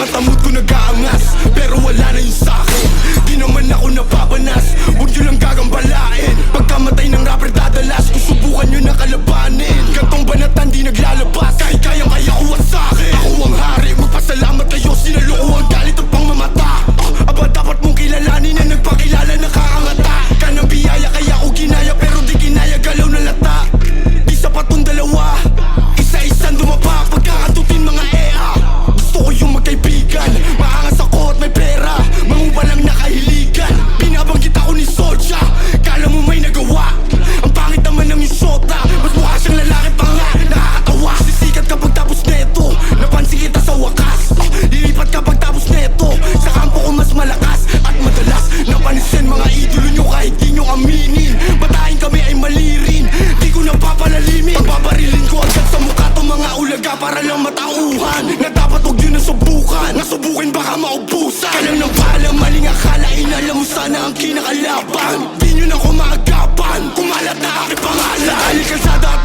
Mga tamod ko nag-aangas, pero wala na yun sa'kin. Di naman ako napapanas, huwag nyo lang gagambalain. Pagkamatay ng rapper dadalas, kung subukan nyo na kalabanin. Gantong banatan di naglalabas, kahit kayang-kaya kuwan sa'kin. Ako ang hari, magpasalamat kayo, sinaloko ang galit at pangmamata. Aba dapat mong kilalanin na nagpakilala nakakangata. Kanang biyaya kaya ko ginaya, pero di ginaya galaw na lata. Di sapat tong dalawa, isa-isang dumapa. Pagkakatutin mga EA, gusto ko yung magkaibigan. Maangas ako at may pera, mangupa lang nakahiligan. Binabanggit ako ni Soulja, kala mo may nagawa. Ang pangit naman ng yung shota, mas mukha siyang lalaki pa nga, nakakatawa. Sisikat kapag tapos neto, napansin kita sa wakas. Lilipat kapag tapos neto, sa kampo ko mas malakas. At madalas napansin mga idolo nyo kahit di nyo aminin. Batayin kami ay mali rin, di ko napapalalimin. Pagbabarilin ko agad sa mukha to mga ulaga para lang matauhan. Na dapat huwag yun nasubukan, nasubukin baka maubusan. Ka lang nang paalam, maling akalain, alam mo sana ang kinakalaban. Di nyo na ko maagapan, kumalat na aking pangalan. Dahil kalsada at